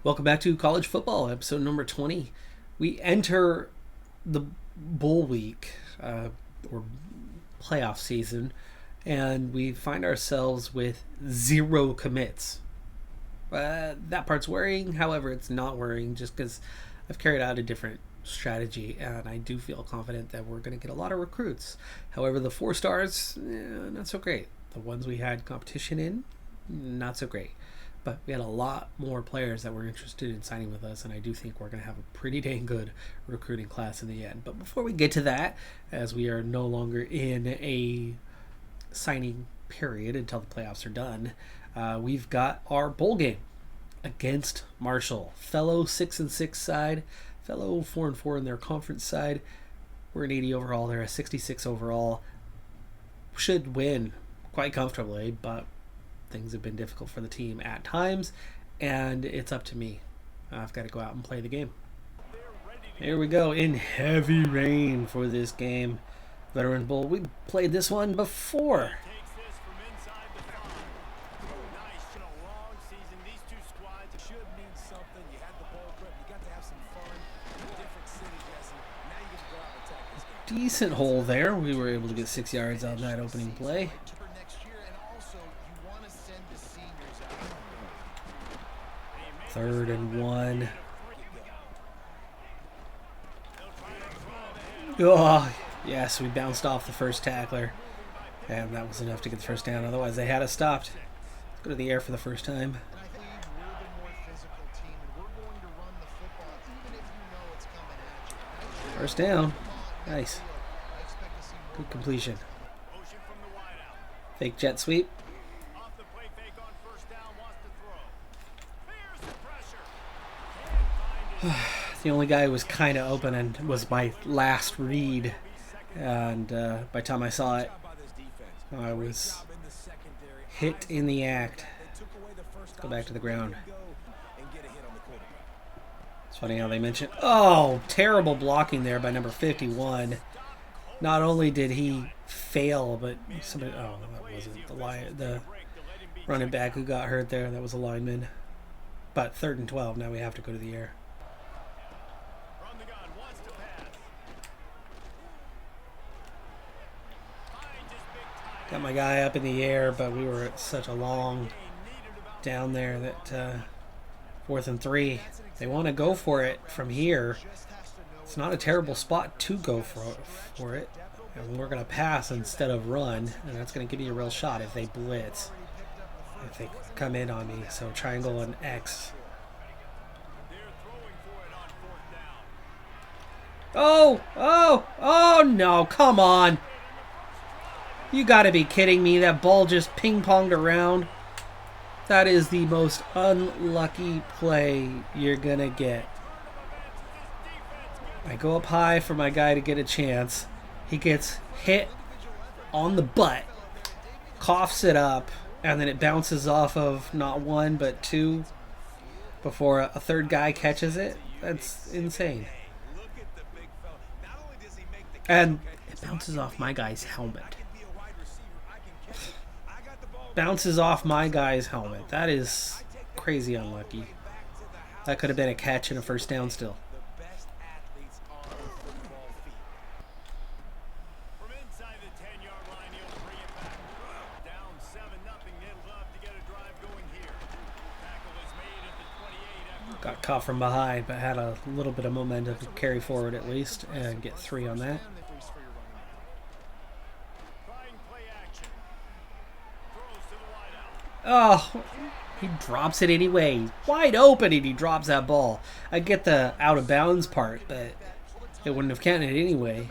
Welcome back to College Football, episode number 20. We enter the bowl week, or playoff season, and we find ourselves with 0 commits. That part's worrying, however, it's not worrying just because I've carried out a different strategy, and I do feel confident that we're going to get a lot of recruits. However, the 4 stars, not so great. The ones we had competition in, not so great. But we had a lot more players that were interested in signing with us, and I do think we're going to have a pretty dang good recruiting class in the end. But before we get to that, as we are no longer in a signing period until the playoffs are done, we've got our bowl game against Marshall. Fellow 6-6 side, fellow 4-4 in their conference side. We're an 80 overall, they're a 66 overall. Should win quite comfortably, but things have been difficult for the team at times, and it's up to me. I've got to go out and play the game. Here we go, in heavy rain for this game. Veterans Bowl, we played this one before. Decent hole there. We were able to get 6 yards on that opening play. Third and 1. Oh, yes, we bounced off the first tackler. And that was enough to get the first down. Otherwise, they had us stopped. Let's go to the air for the first time. First down. Nice. Good completion. Fake jet sweep. The only guy who was kind of open and was my last read, and by the time I saw it, I was hit in the act. Let's go back to the ground. It's funny how they mentioned, oh, terrible blocking there by number 51. Not only did he fail, but somebody, oh, that wasn't the running back who got hurt there. That was a lineman. But 3rd and 12, now we have to go to the air. Got my guy up in the air, but we were at such a long down there that 4th and 3. They want to go for it from here. It's not a terrible spot to go for it. And we're going to pass instead of run, and that's going to give you a real shot if they blitz. If they come in on me. So triangle and X. Oh, no, come on. You gotta be kidding me. That ball just ping-ponged around. That is the most unlucky play you're gonna get. I go up high for my guy to get a chance. He gets hit on the butt, coughs it up, and then it bounces off of not 1 but 2 before a 3rd guy catches it. That's insane. And it bounces off my guy's helmet. Bounces off my guy's helmet. That is crazy unlucky. That could have been a catch and a first down still. Got caught from behind, but had a little bit of momentum to carry forward at least and get 3 on that. Oh, he drops it anyway. He's wide open and he drops that ball. I get the out of bounds part, but it wouldn't have counted anyway.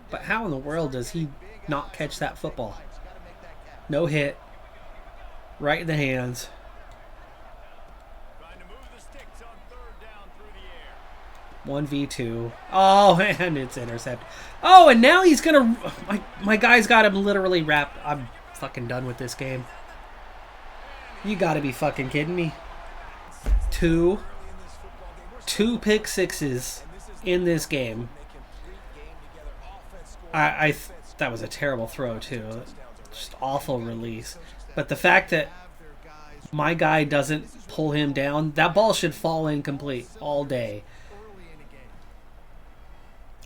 But how in the world does he not catch that football? No hit. Right in the hands. 1v2. Oh, and it's intercepted. Oh, and now he's going to... My guy's got him literally wrapped. I'm fucking done with this game. You gotta be fucking kidding me. Two pick sixes in this game. That was a terrible throw too. Just awful release. But the fact that my guy doesn't pull him down, that ball should fall incomplete all day.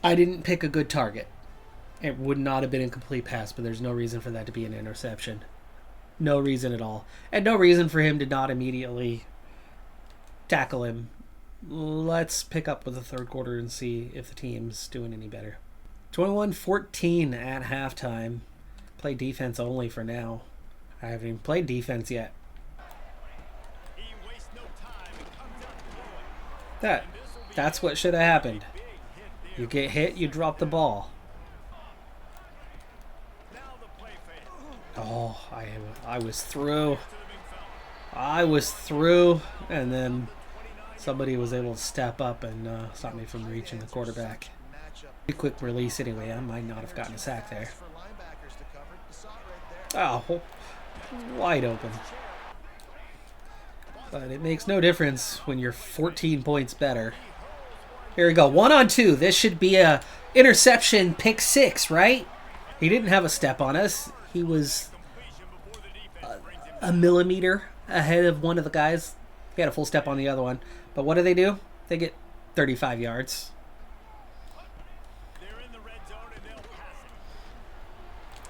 I didn't pick a good target. It would not have been a complete pass, but there's no reason for that to be an interception. No reason at all. And no reason for him to not immediately tackle him. Let's pick up with the third quarter and see if the team's doing any better. 21-14 at halftime. Play defense only for now. I haven't even played defense yet. That's what should have happened. You get hit, you drop the ball. Oh, I was through. I was through, and then somebody was able to step up and stop me from reaching the quarterback. Pretty quick release anyway. I might not have gotten a sack there. Oh, wide open. But it makes no difference when you're 14 points better. Here we go. 1-on-2. This should be a interception pick 6, right? He didn't have a step on us. He was a millimeter ahead of one of the guys. He had a full step on the other one. But what do? They get 35 yards.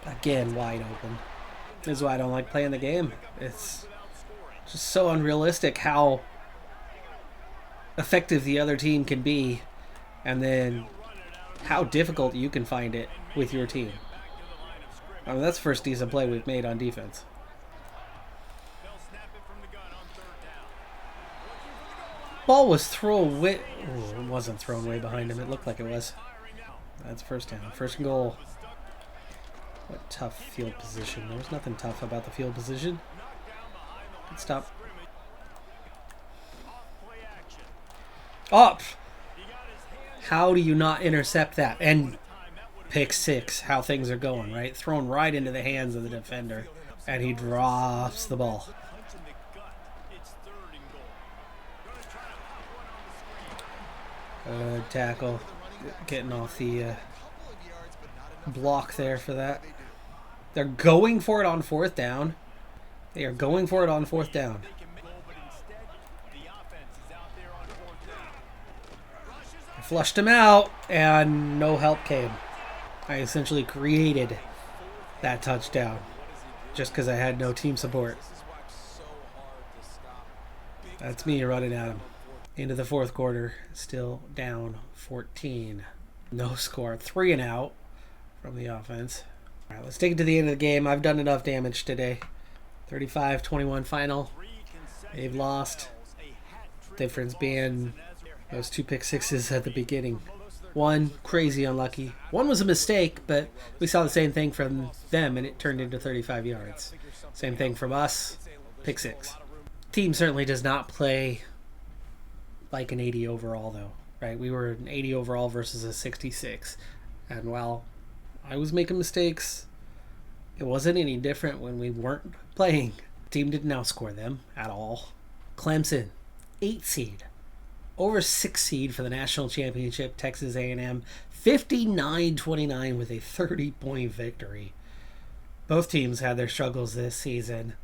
Again, wide open. This is why I don't like playing the game. It's just so unrealistic how effective the other team can be, and then how difficult you can find it with your team. I mean, that's the first decent play we've made on defense. Ball was thrown way... Oh, it wasn't thrown way behind him. It looked like it was. That's first down. First and goal. What tough field position. There was nothing tough about the field position. Good stop. Up! How do you not intercept that? And pick 6, how things are going, right? Thrown right into the hands of the defender. And he drops the ball. Tackle. Getting off the block there for that. They're going for it on 4th down. They are going for it on 4th down. I flushed him out, and no help came. I essentially created that touchdown just because I had no team support. That's me running at him. Into the 4th quarter, still down 14. No score. 3 and out from the offense. All right, let's take it to the end of the game. I've done enough damage today. 35-21 final. They've lost. Difference being those 2 pick 6s at the beginning. One, crazy unlucky. One was a mistake, but we saw the same thing from them, and it turned into 35 yards. Same thing from us, pick 6. Team certainly does not play like an 80 overall, though, right? We were an 80 overall versus a 66. And while I was making mistakes, it wasn't any different when we weren't playing. The team didn't outscore them at all. Clemson, 8 seed. Over 6 seed for the national championship. Texas A&M, 59-29 with a 30-point victory. Both teams had their struggles this season,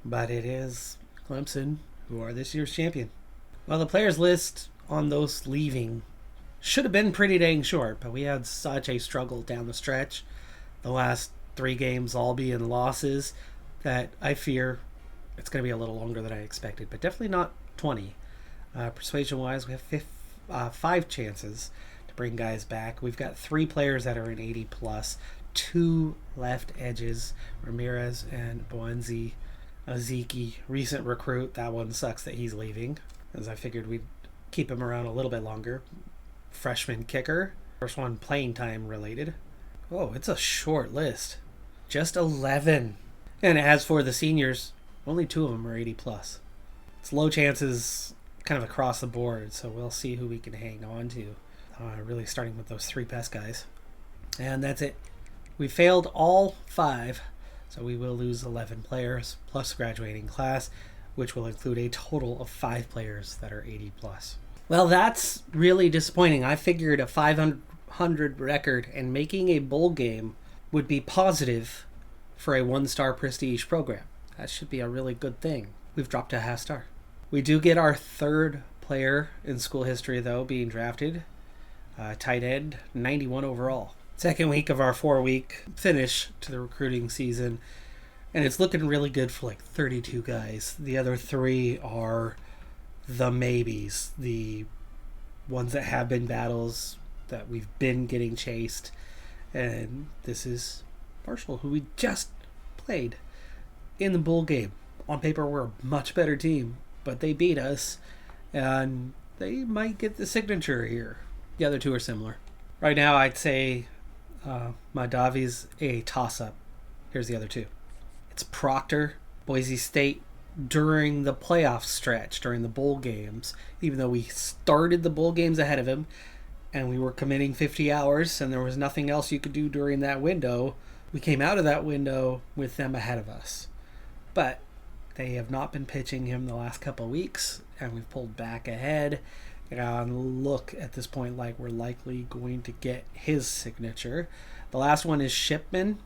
but it is Clemson who are this year's champion. Well, the players list on those leaving should have been pretty dang short, but we had such a struggle down the stretch. The last 3 games all being losses that I fear it's going to be a little longer than I expected, but definitely not 20. Persuasion-wise, we have 5 chances to bring guys back. We've got 3 players that are in 80+, 2 left edges, Ramirez and Boenzi. Aziki, recent recruit. That one sucks that he's leaving, as I figured we'd keep him around a little bit longer. Freshman kicker. First one playing time related. Oh, it's a short list. Just 11. And as for the seniors, only 2 of them are 80+. It's low chances kind of across the board, so we'll see who we can hang on to. Really starting with those 3 best guys. And that's it. We failed all 5, so we will lose 11 players plus graduating class, which will include a total of 5 players that are 80+. Well, that's really disappointing. I figured a 500 record and making a bowl game would be positive for a 1-star prestige program. That should be a really good thing. We've dropped a half star. We do get our third player in school history, though, being drafted. Tight end, 91 overall. Second week of our 4-week finish to the recruiting season. And it's looking really good for like 32 guys. The other 3 are the maybes. The ones that have been battles that we've been getting chased. And this is Marshall, who we just played in the bowl game. On paper, we're a much better team, but they beat us, and they might get the signature here. The other 2 are similar. Right now, I'd say Madavi's a toss-up. Here's the other 2. It's Proctor, Boise State, during the playoff stretch, during the bowl games, even though we started the bowl games ahead of him, and we were committing 50 hours, and there was nothing else you could do during that window, we came out of that window with them ahead of us. But they have not been pitching him the last couple of weeks, and we've pulled back ahead and look at this point like we're likely going to get his signature. The last one is Shipman,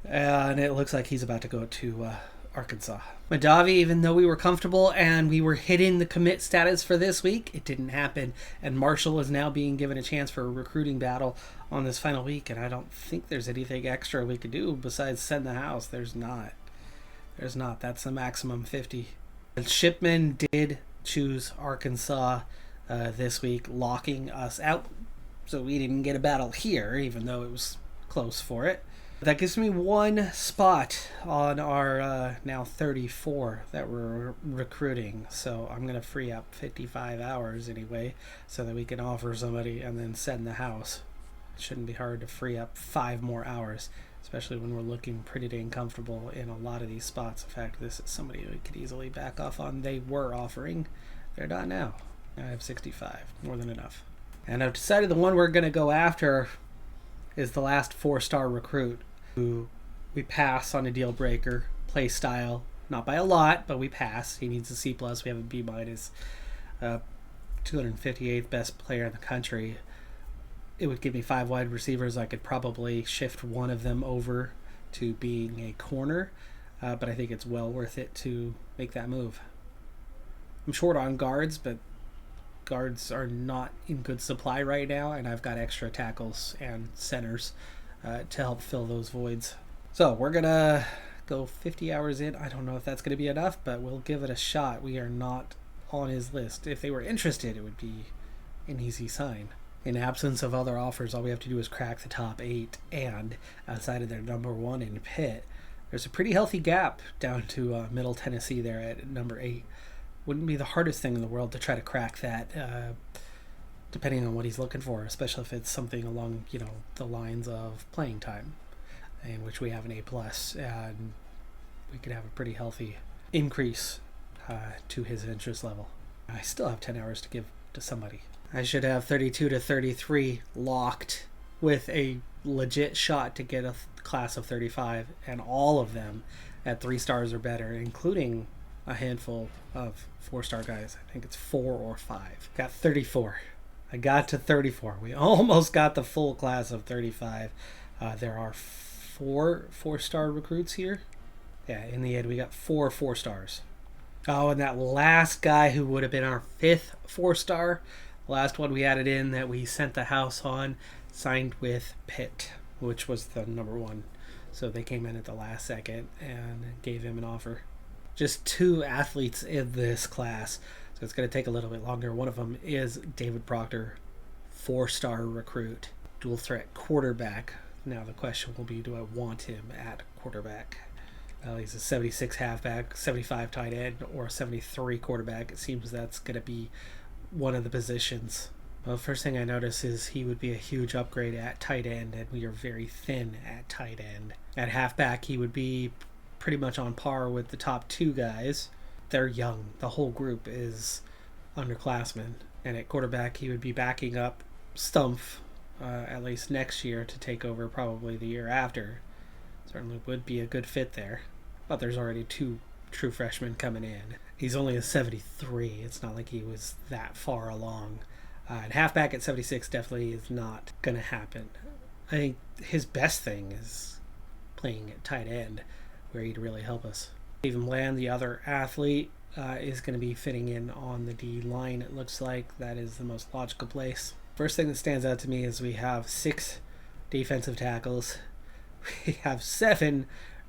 and it looks like he's about to go to Arkansas. Madavi, even though we were comfortable and we were hitting the commit status for this week, it didn't happen, and Marshall is now being given a chance for a recruiting battle on this final week, and I don't think there's anything extra we could do besides send the house. There's not. That's the maximum 50. And Shipman did choose Arkansas this week, locking us out, so we didn't get a battle here, even though it was close for it. That gives me 1 spot on our now 34 that we're recruiting, so I'm going to free up 55 hours anyway so that we can offer somebody and then send the house. It shouldn't be hard to free up 5 more hours, especially when we're looking pretty dang comfortable in a lot of these spots. In fact, this is somebody we could easily back off on. They were offering. They're not now. I have 65, more than enough. And I've decided the one we're going to go after is the last 4-star recruit, who we pass on a deal breaker, play style, not by a lot, but we pass. He needs a C+, we have a B-, 258th best player in the country. It would give me 5 wide receivers. I could probably shift one of them over to being a corner, but I think it's well worth it to make that move. I'm short on guards, but guards are not in good supply right now, and I've got extra tackles and centers to help fill those voids. So we're going to go 50 hours in. I don't know if that's going to be enough, but we'll give it a shot. We are not on his list. If they were interested, it would be an easy sign. In absence of other offers, all we have to do is crack the top 8, and outside of their number 1 in Pitt, there's a pretty healthy gap down to Middle Tennessee there at number 8. Wouldn't be the hardest thing in the world to try to crack that, depending on what he's looking for, especially if it's something along, the lines of playing time, in which we have an A+, and we could have a pretty healthy increase to his interest level. I still have 10 hours to give to somebody. I should have 32 to 33 locked with a legit shot to get a class of 35, and all of them at 3 stars or better, including a handful of 4-star guys. I think it's 4 or 5. Got 34. I got to 34. We almost got the full class of 35. There are 4 4-star recruits here. Yeah, in the end, we got 4 4-stars. Oh, and that last guy who would have been our 5th 4-star, the last one we added in that we sent the house on, signed with Pitt, which was the number 1. So they came in at the last second and gave him an offer. Just 2 athletes in this class, so it's going to take a little bit longer. One of them is David Proctor, 4-star recruit, dual threat quarterback. Now the question will be, do I want him at quarterback? Well, he's a 76 halfback, 75 tight end, or 73 quarterback. It seems that's going to be one of the positions. Well, the first thing I notice is he would be a huge upgrade at tight end, and we are very thin at tight end. At halfback, he would be pretty much on par with the top 2 guys. They're young. The whole group is underclassmen. And at quarterback, he would be backing up Stumpf at least next year to take over probably the year after. Certainly would be a good fit there. But there's already 2 true freshmen coming in. He's only a 73. It's not like he was that far along. And halfback at 76 definitely is not going to happen. I think his best thing is playing at tight end, where he'd really help us. Even Bland, the other athlete, is going to be fitting in on the D line. It looks like that is the most logical place. First thing that stands out to me is we have 6 defensive tackles. We have 7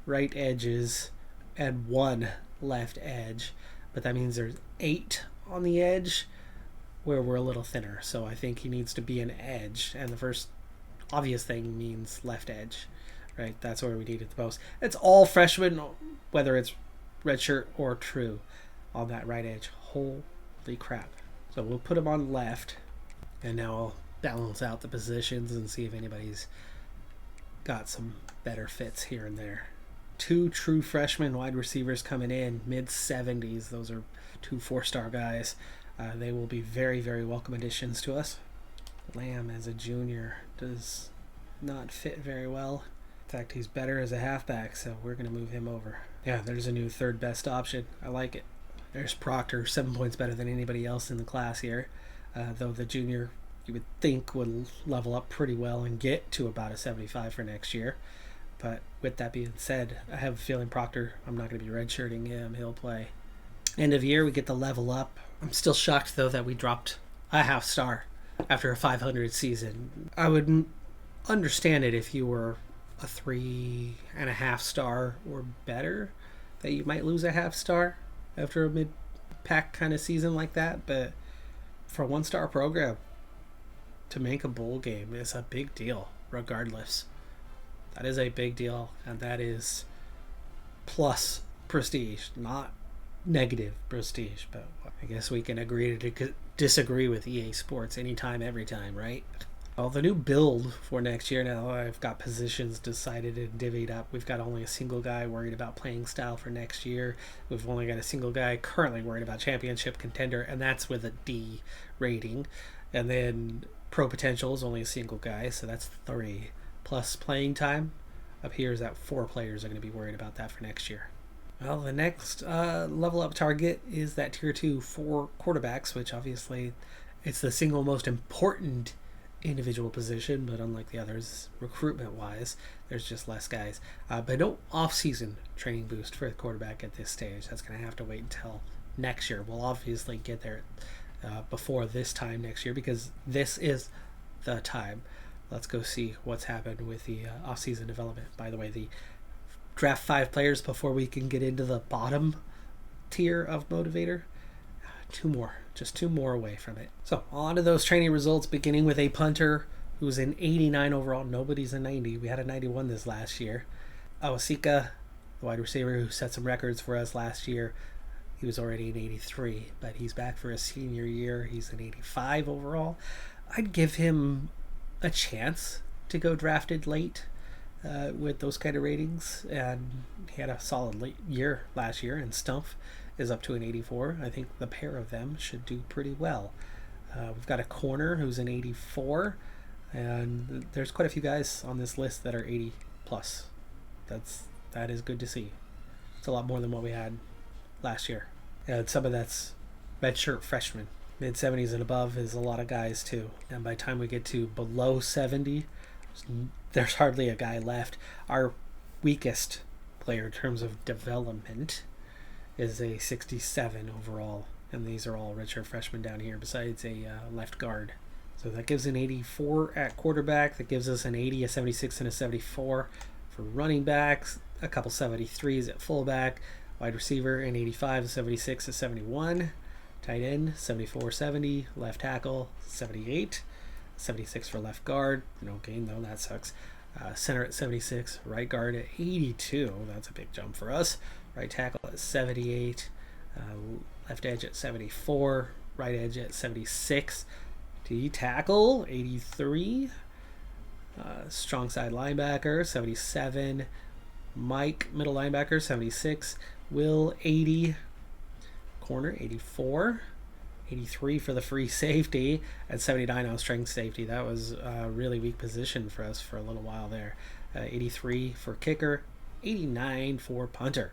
right edges and 1 left edge. But that means there's 8 on the edge where we're a little thinner. So I think he needs to be an edge. And the first obvious thing means left edge, right? That's where we need it the most. It's all freshmen, whether it's redshirt or true, on that right edge. Holy crap. So we'll put him on left. And now I'll balance out the positions and see if anybody's got some better fits here and there. 2 true freshman wide receivers coming in, mid-70s. Those are 2 4-star guys. They will be very, very welcome additions to us. Lamb as a junior does not fit very well. In fact, he's better as a halfback, so we're going to move him over. Yeah, there's a new third best option. I like it. There's Proctor, 7 points better than anybody else in the class here. Though the junior, you would think, would level up pretty well and get to about a 75 for next year. But with that being said, I have a feeling Proctor, I'm not going to be redshirting him. He'll play. End of year, we get the level up. I'm still shocked, though, that we dropped a half star after a 500 season. I would understand it if you were a 3.5 star or better, that you might lose a half star after a mid-pack kind of season like that. But for a 1-star program, to make a bowl game is a big deal, regardless. That is a big deal, and that is plus prestige, not negative prestige. But I guess we can agree to disagree with EA Sports anytime, every time, right? Well, the new build for next year, now I've got positions decided and divvied up. We've got only a single guy worried about playing style for next year. We've only got a single guy currently worried about championship contender, and that's with a D rating. And then pro potential is only a single guy, so that's 3. Plus playing time appears that 4 players are going to be worried about that for next year. Well, the next level up target is that tier 2 for quarterbacks, which obviously it's the single most important individual position, but unlike the others, recruitment wise, there's just less guys. But no off-season training boost for the quarterback at this stage. That's going to have to wait until next year. We'll obviously get there before this time next year, because this is the time. Let's go see what's happened with the off-season development. By the way, the draft 5 players before we can get into the bottom tier of motivator. 2 more, just 2 more away from it. So on to those training results, beginning with a punter who's an 89 overall. Nobody's a 90. We had a 91 this last year. Awasika, the wide receiver who set some records for us last year, he was already an 83, but he's back for his senior year. He's an 85 overall. I'd give him a chance to go drafted late with those kind of ratings, and he had a solid year last year, and Stumpf is up to an 84. I think the pair of them should do pretty well. We've got a corner who's an 84, and there's quite a few guys on this list that are 80 plus. That is good to see. It's a lot more than what we had last year, and some of that's redshirt freshmen. Mid-70s and above is a lot of guys too, and by the time we get to below 70, there's hardly a guy left. Our weakest player in terms of development is a 67 overall, and these are all redshirt freshmen down here besides a left guard. So that gives an 84 at quarterback. That gives us an 80, a 76, and a 74 for running backs. A couple 73s at fullback. Wide receiver, an 85, a 76, a 71. Tight end, 74, 70. Left tackle, 78. 76 for left guard. No gain though, that sucks. Center at 76. Right guard at 82. That's a big jump for us. Right tackle at 78. Left edge at 74. Right edge at 76. D tackle, 83. Strong side linebacker, 77. Mike, middle linebacker, 76. Will, 80. Corner, 84. 83 for the free safety, and 79 on strength safety. That was a really weak position for us for a little while there. 83 for kicker, 89 for punter.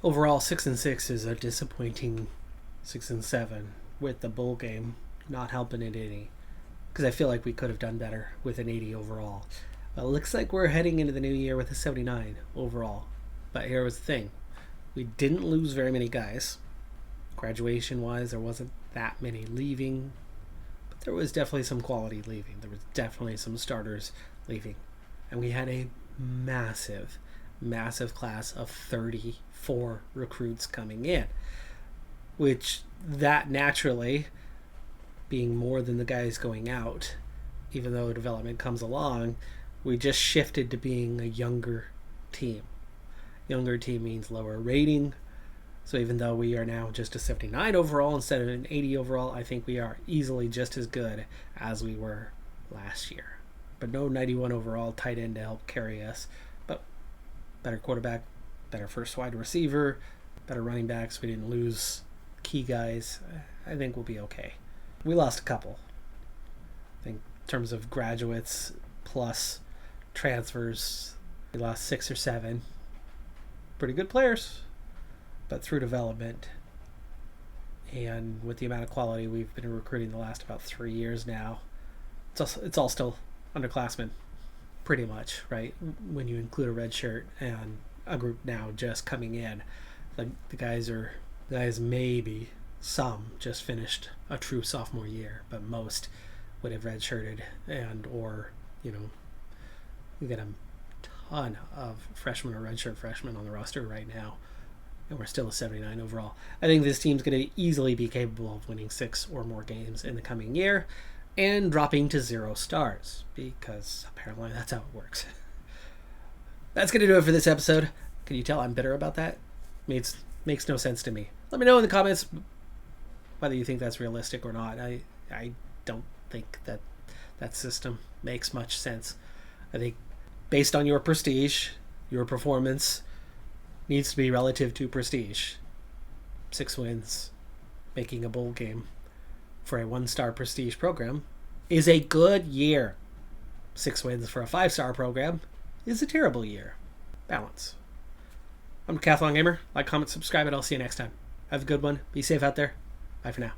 Overall, 6-6 is a disappointing 6-7, with the bowl game not helping it any, because I feel like we could have done better with an 80 overall. It looks like we're heading into the new year with a 79 overall. But here was the thing. We didn't lose very many guys. Graduation-wise, there wasn't that many leaving, but there was definitely some quality leaving. There was definitely some starters leaving. And we had a massive class of 34 recruits coming in, which that naturally, being more than the guys going out, even though development comes along, we just shifted to being a younger team. Younger team means lower rating. So even though we are now just a 79 overall instead of an 80 overall, I think we are easily just as good as we were last year. But no 91 overall tight end to help carry us. But better quarterback, better first wide receiver, better running backs. We didn't lose key guys. I think we'll be okay. We lost a couple. I think in terms of graduates plus transfers, we lost 6 or 7. Pretty good players, but through development and with the amount of quality we've been recruiting the last about 3 years now, it's all still underclassmen, pretty much, right? When you include a red shirt and a group now just coming in, the guys maybe some just finished a true sophomore year, but most would have redshirted or we got a ton of freshmen or redshirt freshmen on the roster right now, and we're still a 79 overall. I think this team's going to easily be capable of winning 6 or more games in the coming year and dropping to 0 stars, because apparently that's how it works. That's going to do it for this episode. Can you tell I'm bitter about that? Makes no sense to me. Let me know in the comments whether you think that's realistic or not. I don't think that system makes much sense. I think based on your prestige, your performance needs to be relative to prestige. 6 wins, making a bowl game for a 1-star prestige program is a good year. 6 wins for a 5-star program is a terrible year. Balance. I'm Decathlon Gamer. Like, comment, subscribe, and I'll see you next time. Have a good one. Be safe out there. Bye for now.